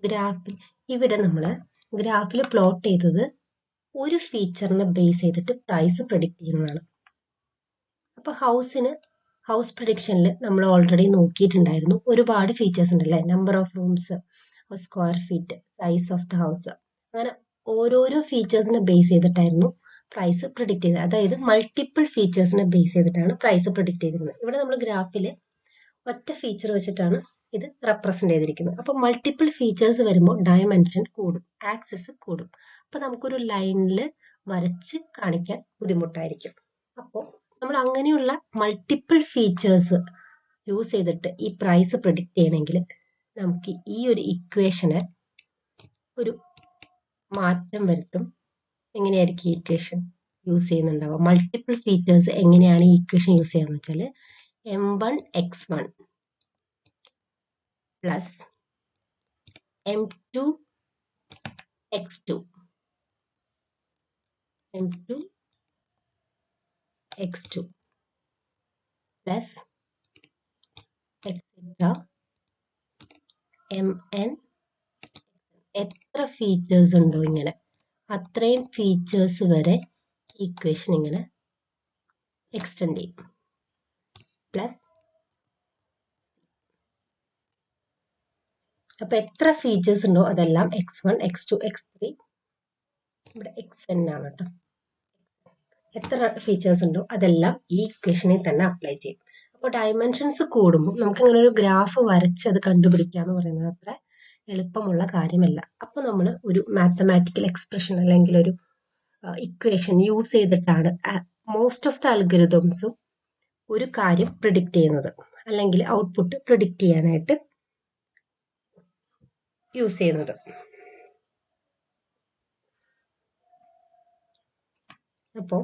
ഗ്രാഫിൽ ഇവിടെ നമ്മൾ ഗ്രാഫിൽ പ്ലോട്ട് ചെയ്തത് ഒരു ഫീച്ചറിനെ ബേസ് ചെയ്തിട്ട് പ്രൈസ് പ്രെഡിക്റ്റ് ചെയ്യുന്നതാണ്. അപ്പോൾ ഹൗസ് പ്രഡിക്ഷനിൽ നമ്മൾ ഓൾറെഡി നോക്കിയിട്ടുണ്ടായിരുന്നു. ഒരുപാട് ഫീച്ചേഴ്സ് ഉണ്ടല്ലേ, number of rooms, square feet, size of the house, അങ്ങനെ ഓരോരോ ഫീച്ചേഴ്സിനെ ബേസ് ചെയ്തിട്ടായിരുന്നു പ്രൈസ് പ്രിഡിക്റ്റ് ചെയ്തത്. അതായത് മൾട്ടിപ്പിൾ ഫീച്ചേഴ്സിനെ ബേസ് ചെയ്തിട്ടാണ് പ്രൈസ് പ്രിഡിക്റ്റ് ചെയ്തിരുന്നത്. ഇവിടെ നമ്മൾ ഗ്രാഫിൽ ഒറ്റ ഫീച്ചർ വെച്ചിട്ടാണ് ഇത് റെപ്രസെന്റ് ചെയ്തിരിക്കുന്നത്. അപ്പോൾ മൾട്ടിപ്പിൾ ഫീച്ചേഴ്സ് വരുമ്പോൾ ഡയമെൻഷൻ കൂടും, ആക്സിസ് കൂടും. അപ്പോൾ നമുക്കൊരു ലൈനിൽ വരച്ച് കാണിക്കാൻ ബുദ്ധിമുട്ടായിരിക്കും. അപ്പോൾ നമ്മൾ അങ്ങനെയുള്ള മൾട്ടിപ്പിൾ ഫീച്ചേഴ്സ് യൂസ് ചെയ്തിട്ട് ഈ പ്രൈസ് പ്രിഡിക്റ്റ് ചെയ്യണമെങ്കിൽ നമുക്ക് ഈ ഒരു ഇക്വേഷന് ഒരു മാറ്റം വരുത്തും. എങ്ങനെയായിരിക്കും ഈ ഇക്വേഷൻ യൂസ് ചെയ്യുന്നുണ്ടാവുക? മൾട്ടിപ്പിൾ ഫീച്ചേഴ്സ് എങ്ങനെയാണ് ഈ ഇക്വേഷൻ യൂസ് ചെയ്യാന്ന് വെച്ചാൽ m1x1 plus m2x2 plus etcetera mn. എത്ര ഫീച്ചേഴ്സ് ഉണ്ടോ ഇങ്ങനെ അത്രയും ഫീച്ചേഴ്സ് വരെ ഇക്വേഷൻ ഇങ്ങനെ എക്സ്റ്റെൻഡ് ചെയ്യും. പ്ലസ് അപ്പൊ എത്ര ഫീച്ചേഴ്സ് ഉണ്ടോ അതെല്ലാം x1 x2 x3, ഇവിടെ xn ആണ് കേട്ടോ. എത്ര ഫീച്ചേഴ്സ് ഉണ്ടോ അതെല്ലാം ഈ ഇക്വേഷനിൽ തന്നെ അപ്ലൈ ചെയ്യും. അപ്പോൾ ഡയമെൻഷൻസ് കൂടുമ്പോൾ നമുക്ക് ഇങ്ങനെ ഒരു ഗ്രാഫ് വരച്ച് അത് കണ്ടുപിടിക്കുക എന്ന് പറയുന്നത് അത്ര എളുപ്പമുള്ള കാര്യമല്ല. അപ്പോൾ നമ്മൾ ഒരു മാത്തമാറ്റിക്കൽ എക്സ്പ്രഷൻ അല്ലെങ്കിൽ ഒരു ഇക്വേഷൻ യൂസ് ചെയ്തിട്ടാണ് മോസ്റ്റ് ഓഫ് ദ അൽഗരിതംസും ഒരു കാര്യം പ്രിഡിക്റ്റ് ചെയ്യുന്നത് അല്ലെങ്കിൽ ഔട്ട്പുട്ട് പ്രിഡിക്റ്റ് ചെയ്യാനായിട്ട് യൂസ് ചെയ്യുന്നത്. അപ്പോൾ